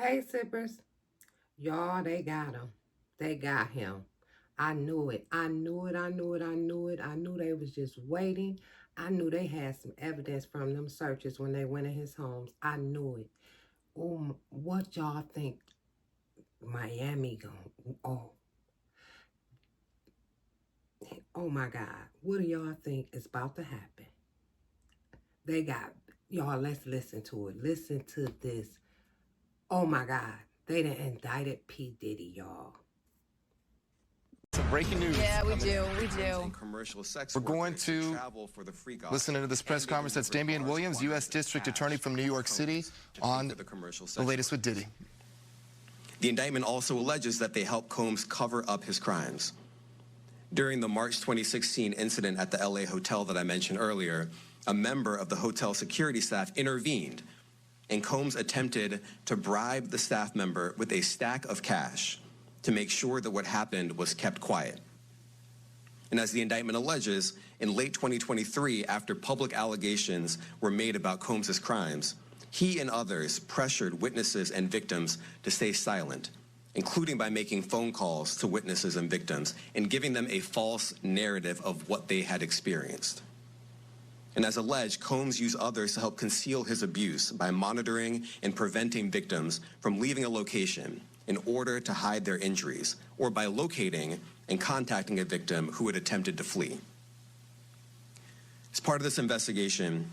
Hey, sippers. Y'all, they got him. They got him. I knew it. I knew it. I knew it. I knew it. I knew they was just waiting. I knew they had some evidence from them searches when they went in his homes. I knew it. Oh, what y'all think Miami going? Oh my God. What do y'all think is about to happen? They got y'all. Let's listen to it. Listen to this. Oh my God. They done indicted P. Diddy, y'all. Some breaking news. Yeah, we do. We do. Commercial sex We're going workers to travel for the freak off. listen into this press conference. That's Damian Williams, U.S. District Attorney from New York City, on the latest with Diddy. The indictment also alleges that they helped Combs cover up his crimes. During the March 2016 incident at the LA hotel that I mentioned earlier, a member of the hotel security staff intervened, and Combs attempted to bribe the staff member with a stack of cash to make sure that what happened was kept quiet. And as the indictment alleges, in late 2023, after public allegations were made about Combs' crimes, he and others pressured witnesses and victims to stay silent, including by making phone calls to witnesses and victims and giving them a false narrative of what they had experienced. And as alleged, Combs used others to help conceal his abuse by monitoring and preventing victims from leaving a location in order to hide their injuries, or by locating and contacting a victim who had attempted to flee. As part of this investigation,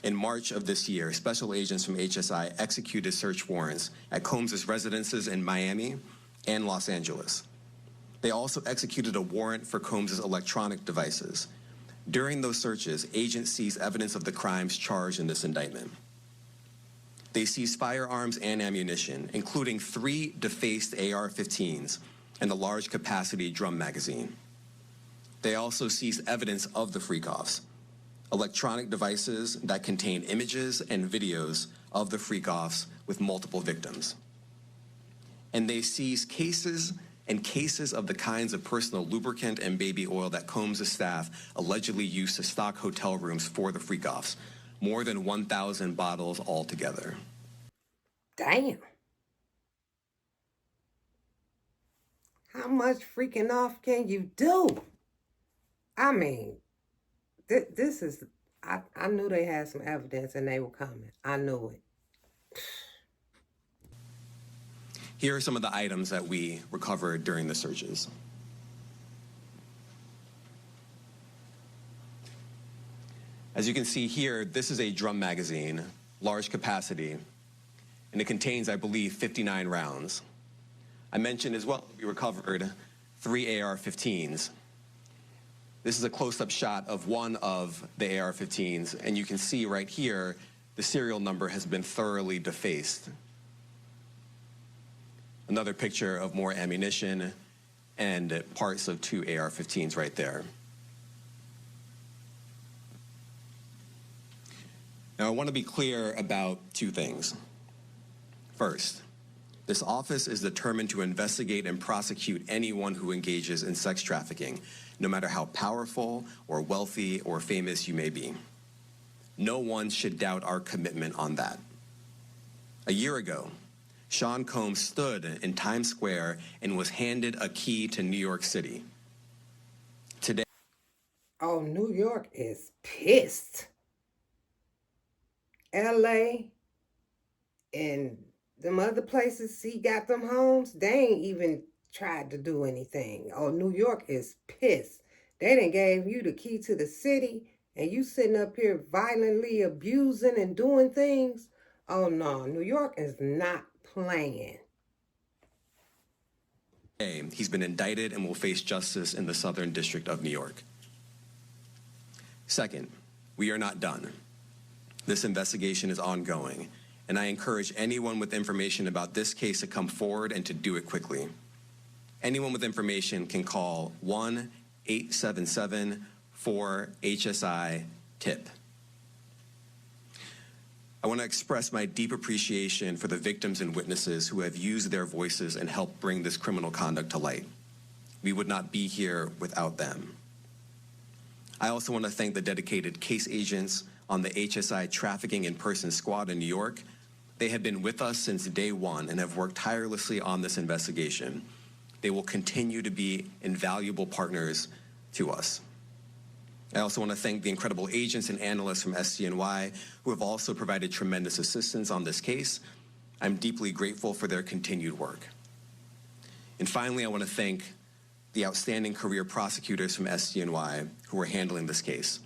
in March of this year, special agents from HSI executed search warrants at Combs' residences in Miami and Los Angeles. They also executed a warrant for Combs' electronic devices. During those searches, agents seized evidence of the crimes charged in this indictment. They seized firearms and ammunition, including 3 defaced AR-15s and a large capacity drum magazine. They also seized evidence of the freak-offs, electronic devices that contain images and videos of the freak-offs with multiple victims. And they seized cases and cases of the kinds of personal lubricant and baby oil that Combs' staff allegedly used to stock hotel rooms for the freak-offs, more than 1,000 bottles altogether. Damn. How much freaking off can you do? I mean, this is, I knew they had some evidence and they were coming. I knew it. Here are some of the items that we recovered during the searches. As you can see here, this is a drum magazine, large capacity, and it contains, I believe, 59 rounds. I mentioned as well, we recovered 3 AR-15s. This is a close-up shot of one of the AR-15s, and you can see right here, the serial number has been thoroughly defaced. Another picture of more ammunition and parts of 2 AR-15s right there. Now, I want to be clear about 2 things. First, this office is determined to investigate and prosecute anyone who engages in sex trafficking, no matter how powerful or wealthy or famous you may be. No one should doubt our commitment on that. A year ago, Sean Combs stood in Times Square and was handed a key to New York City. Today, Oh, New York is pissed. LA and them other places he got them homes, they ain't even tried to do anything. Oh, New York is pissed. They done gave you the key to the city and you sitting up here violently abusing and doing things. Oh no, New York is not playing. he's been indicted and will face justice in the Southern District of New York. Second, we are not done. This investigation is ongoing, and I encourage anyone with information about this case to come forward and to do it quickly. Anyone with information can call 1-877-4HSI-TIP. I want to express my deep appreciation for the victims and witnesses who have used their voices and helped bring this criminal conduct to light. We would not be here without them. I also want to thank the dedicated case agents on the HSI Trafficking in Person Squad in New York, They have been with us since day one and have worked tirelessly on this investigation. They will continue to be invaluable partners to us. I also want to thank the incredible agents and analysts from SDNY who have also provided tremendous assistance on this case. I'm deeply grateful for their continued work. And finally, I want to thank the outstanding career prosecutors from SDNY who are handling this case.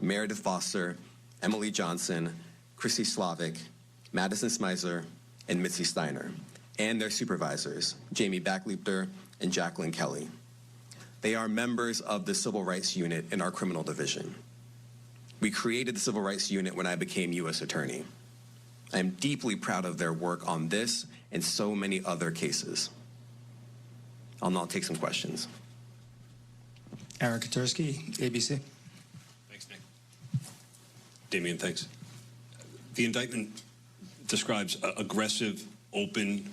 Meredith Foster, Emily Johnson, Chrissy Slavic, Madison Smeisler, and Mitzi Steiner, and their supervisors, Jamie Backleeper and Jacqueline Kelly. They are members of the Civil Rights Unit in our criminal division. We created the Civil Rights Unit when I became U.S. Attorney. I am deeply proud of their work on this and so many other cases. I'll now take some questions. Eric Katursky, ABC. Thanks, Nick. Damian, thanks. The indictment describes aggressive, open,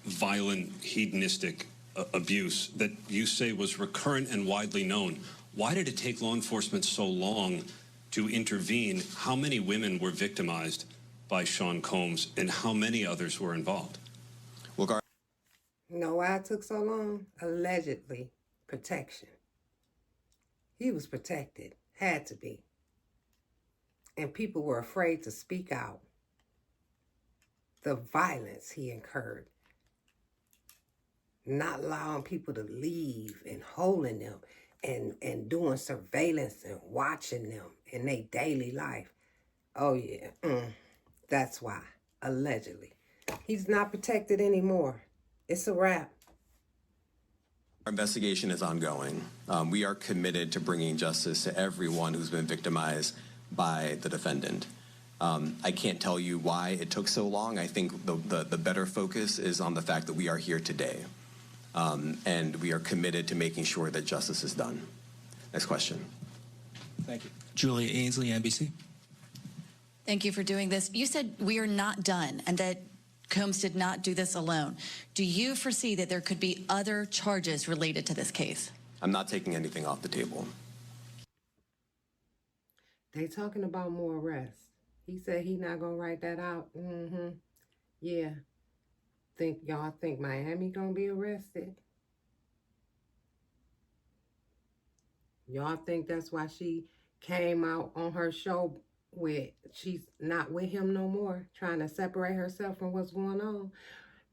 violent, hedonistic abuse that you say was recurrent and widely known. Why did it take law enforcement so long to intervene? How many women were victimized by Sean Combs, and how many others were involved? Well, You know why it took so long? Allegedly, protection. He was protected, had to be. And people were afraid to speak out. The violence he incurred. Not allowing people to leave and holding them and doing surveillance and watching them in their daily life. Oh yeah, that's why, allegedly. He's not protected anymore. It's a wrap. our investigation is ongoing. We are committed to bringing justice to everyone who's been victimized by the defendant. I can't tell you why it took so long. I think the better focus is on the fact that we are here today. And we are committed to making sure that justice is done. Next question. Thank you. Julia Ainsley, NBC. Thank you for doing this. You said we are not done and that Combs did not do this alone. Do you foresee that there could be other charges related to this case? I'm not taking anything off the table. They talking about more arrests. He said he not gonna write that out. Yeah. Y'all think Miami gonna be arrested? Y'all think that's why she came out on her show with she's not with him no more, trying to separate herself from what's going on?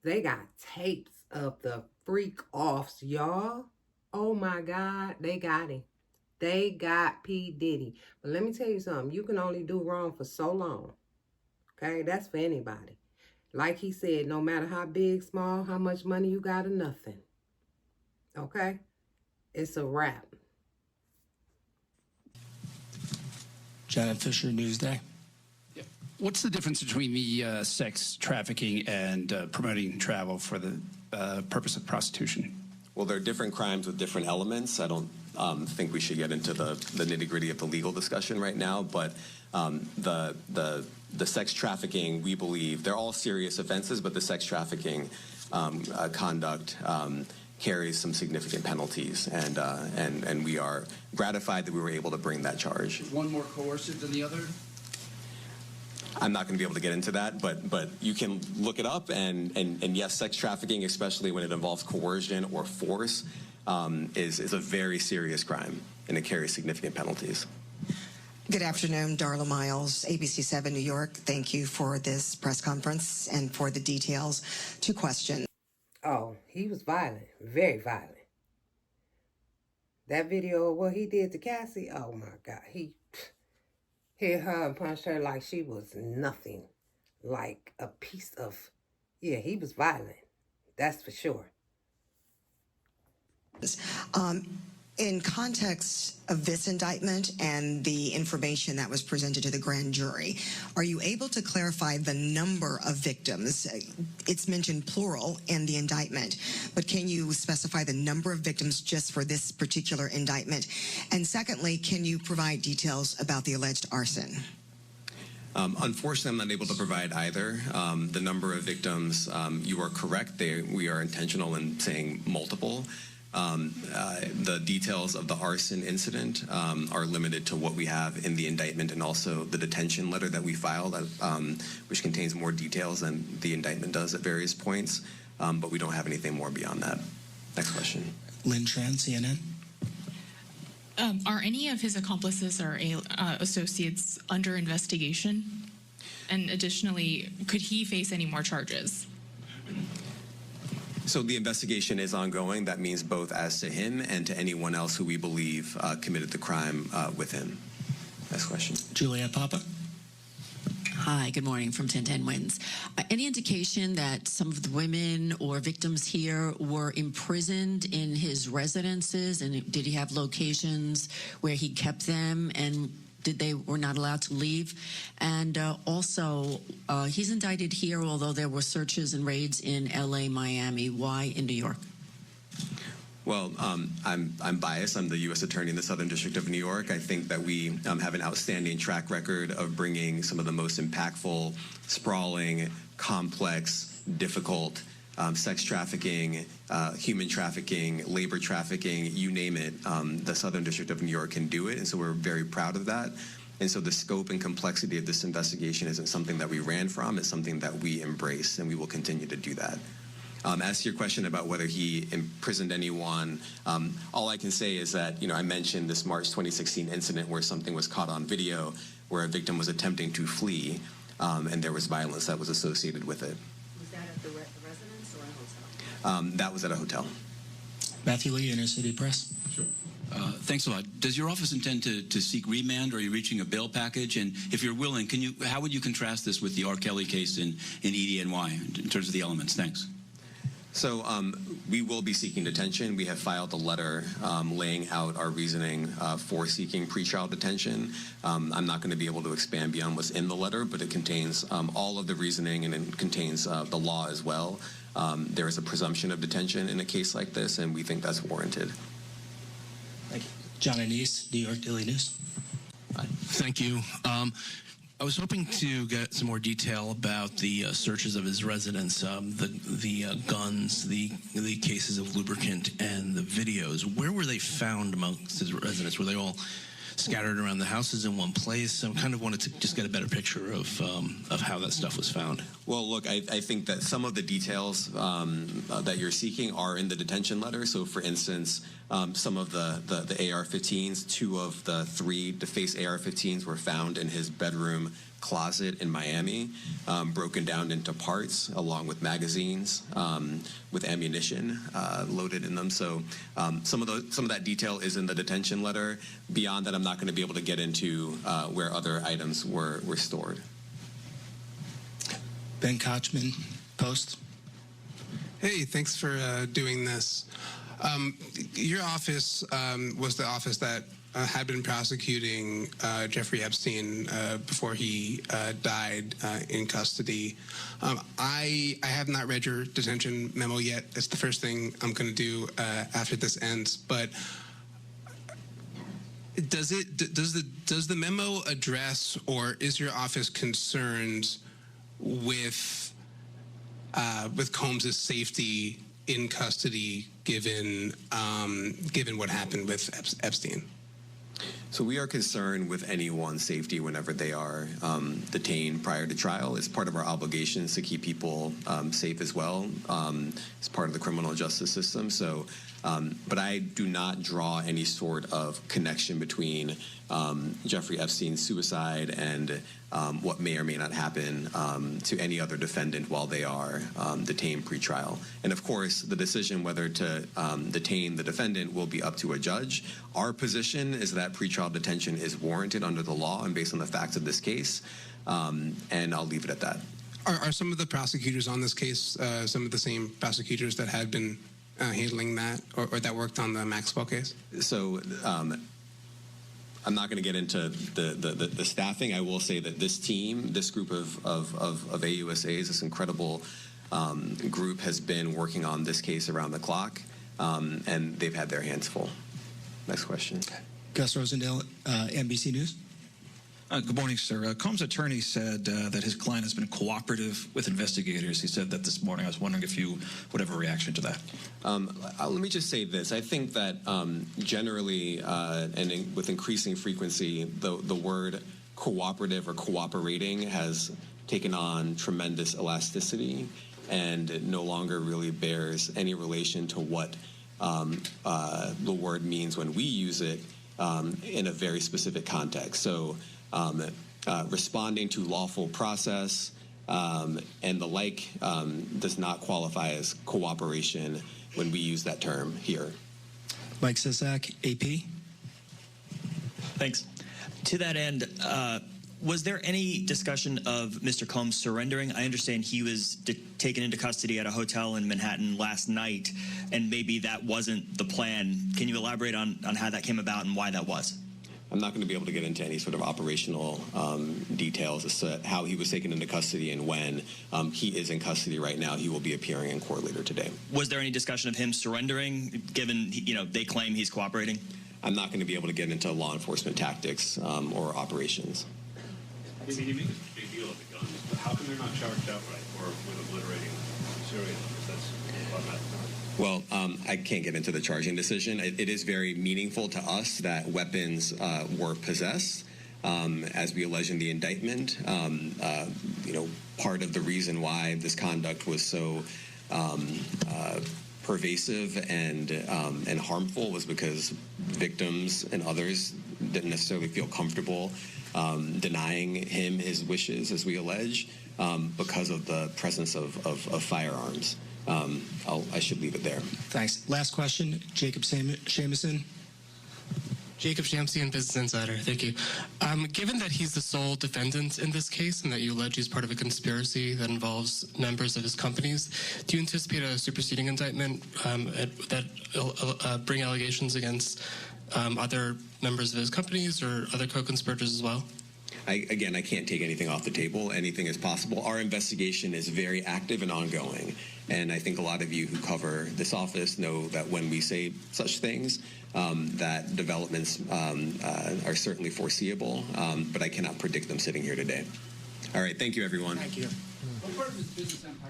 They got tapes of the freak offs, y'all. Oh my God, they got him. They got P. Diddy. But let me tell you something. You can only do wrong for so long. Okay? That's for anybody. Like he said, no matter how big, small, how much money you got or nothing. Okay? It's a wrap. Janet Fisher, Newsday. Yeah. What's the difference between the sex trafficking and promoting travel for the purpose of prostitution? Well, there are different crimes with different elements. I don't think we should get into the nitty-gritty of the legal discussion right now, but the sex trafficking, we believe, they're all serious offenses, but the sex trafficking conduct carries some significant penalties, and we are gratified that we were able to bring that charge. Is one more coercive than the other? I'm not going to be able to get into that, but you can look it up, and yes, sex trafficking, especially when it involves coercion or force, is a very serious crime, and it carries significant penalties. Good afternoon, Darla Miles, ABC 7 New York. Thank you for this press conference and for the details. 2 questions. Oh, he was violent. Very violent. That video of what he did to Cassie, oh my God. He hit her and punched her like she was nothing. Like a piece of... Yeah, he was violent. That's for sure. In context of this indictment and the information that was presented to the grand jury, are you able to clarify the number of victims? It's mentioned plural in the indictment, but can you specify the number of victims just for this particular indictment? And secondly, can you provide details about the alleged arson? Unfortunately, I'm not able to provide either. The number of victims, you are correct. We are intentional in saying multiple. The details of the arson incident are limited to what we have in the indictment and also the detention letter that we filed, which contains more details than the indictment does at various points. But we don't have anything more beyond that. Next question. Lynn Tran, CNN. Are any of his accomplices or associates under investigation? And additionally, could he face any more charges? So the investigation is ongoing. That means both as to him and to anyone else who we believe committed the crime with him. Next question. Juliet Papa. Hi, good morning from 1010 Wins. Any indication that some of the women or victims here were imprisoned in his residences, and did he have locations where he kept them, and they were not allowed to leave? And also, he's indicted here, although there were searches and raids in LA, Miami. Why in New York? Well, I'm biased. I'm the U.S. Attorney in the Southern District of New York. I think that we have an outstanding track record of bringing some of the most impactful, sprawling, complex, difficult sex trafficking, human trafficking, labor trafficking, you name it. The Southern District of New York can do it, and so we're very proud of that. And so the scope and complexity of this investigation isn't something that we ran from. It's something that we embrace, and we will continue to do that. As to your question about whether he imprisoned anyone, all I can say is that, I mentioned this March 2016 incident where something was caught on video where a victim was attempting to flee, and there was violence that was associated with it. Was that at the residence or a hotel? That was at a hotel. Matthew Lee, Inner City Press. Sure. Thanks a lot. Does your office intend to seek remand, or are you reaching a bail package? And if you're willing, how would you contrast this with the R. Kelly case in EDNY in terms of the elements? Thanks. So we will be seeking detention. We have filed a letter laying out our reasoning for seeking pretrial detention. I'm not going to be able to expand beyond what's in the letter, but it contains all of the reasoning, and it contains the law as well. There is a presumption of detention in a case like this, and we think that's warranted. Thank you. John Anise, New York Daily News. Thank you. I was hoping to get some more detail about the searches of his residence, the guns, the cases of lubricant, and the videos. Where were they found amongst his residence? Were they all scattered around the houses in one place? I kind of wanted to just get a better picture of how that stuff was found. Well, look, I think that some of the details that you're seeking are in the detention letter. So, for instance, some of the AR-15s, 2 of the 3 defaced AR-15s were found in his bedroom closet in Miami, broken down into parts along with magazines with ammunition loaded in them. So some of that detail is in the detention letter. Beyond that, I'm not going to be able to get into where other items were stored. Ben Kochman, Post. Hey, thanks for doing this. Your office was the office that had been prosecuting Jeffrey Epstein before he died in custody. I have not read your detention memo yet. It's the first thing I'm going to do after this ends. But does the memo address, or is your office concerned with Combs' safety in custody, given what happened with Epstein? So we are concerned with anyone's safety whenever they are detained prior to trial. It's part of our obligations to keep people safe as well. It's part of the criminal justice system. So, but I do not draw any sort of connection between Jeffrey Epstein's suicide and what may or may not happen to any other defendant while they are detained pretrial. And of course, the decision whether to detain the defendant will be up to a judge. Our position is that pretrial detention is warranted under the law and based on the facts of this case, and I'll leave it at that. Are some of the prosecutors on this case some of the same prosecutors that had been handling that, or that worked on the Maxwell case? So I'm not going to get into the staffing. I will say that this team, this group of AUSAs, this incredible group has been working on this case around the clock, and they've had their hands full. Next question. Gus Rosendale, NBC News. Good morning, sir. Combs' attorney said that his client has been cooperative with investigators. He said that this morning. I was wondering if you would have a reaction to that. Let me just say this. I think that generally and with increasing frequency, the word cooperative or cooperating has taken on tremendous elasticity and no longer really bears any relation to what the word means when we use it in a very specific context. So responding to lawful process and the like does not qualify as cooperation when we use that term here. Mike Sisak, AP. Thanks. To that end, was there any discussion of Mr. Combs surrendering? I understand he was taken into custody at a hotel in Manhattan last night, and maybe that wasn't the plan. Can you elaborate on how that came about and why that was? I'm not going to be able to get into any sort of operational details as to how he was taken into custody and when. He is in custody right now. He will be appearing in court later today. Was there any discussion of him surrendering, given they claim he's cooperating? I'm not going to be able to get into law enforcement tactics or operations. I mean, you make a big deal of the guns, but how come they're not charged outright or with obliterating serial numbers? That's automatic. Well, I can't get into the charging decision. It is very meaningful to us that weapons were possessed, as we allege in the indictment. Part of the reason why this conduct was so pervasive and harmful was because victims and others didn't necessarily feel comfortable denying him his wishes, as we allege, because of the presence of firearms. I should leave it there. Thanks. Last question, Jacob Shamison. Jacob Shamsian, Business Insider. Thank you. Given that he's the sole defendant in this case and that you allege he's part of a conspiracy that involves members of his companies, do you anticipate a superseding indictment that bring allegations against other members of his companies or other co-conspirators as well? I can't take anything off the table. Anything is possible. Our investigation is very active and ongoing. And I think a lot of you who cover this office know that when we say such things, that developments are certainly foreseeable, but I cannot predict them sitting here today. All right. Thank you, everyone. Thank you.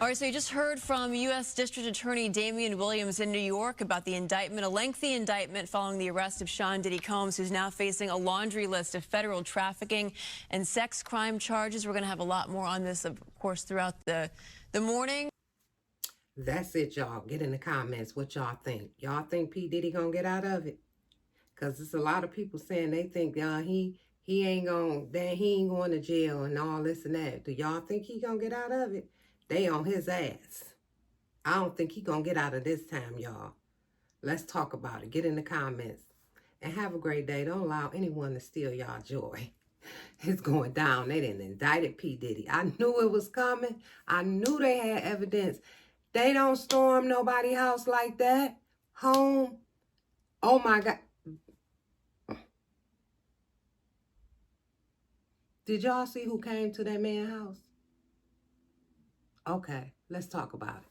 All right, so you just heard from U.S. District Attorney Damian Williams in New York about the indictment, a lengthy indictment following the arrest of Sean Diddy Combs, who's now facing a laundry list of federal trafficking and sex crime charges. We're going to have a lot more on this, of course, throughout the morning. That's it, y'all. Get in the comments what y'all think. Y'all think P. Diddy gonna get out of it? Because there's a lot of people saying they think he ain't going to jail and all this and that. Do y'all think he gonna get out of it? They on his ass. I don't think he gonna get out of this time, y'all. Let's talk about it. Get in the comments. And have a great day. Don't allow anyone to steal y'all joy. It's going down. They didn't indicted P. Diddy. I knew it was coming. I knew they had evidence. They don't storm nobody's house like that. Home. Oh, my God. Did y'all see who came to that man's house? Okay, let's talk about it.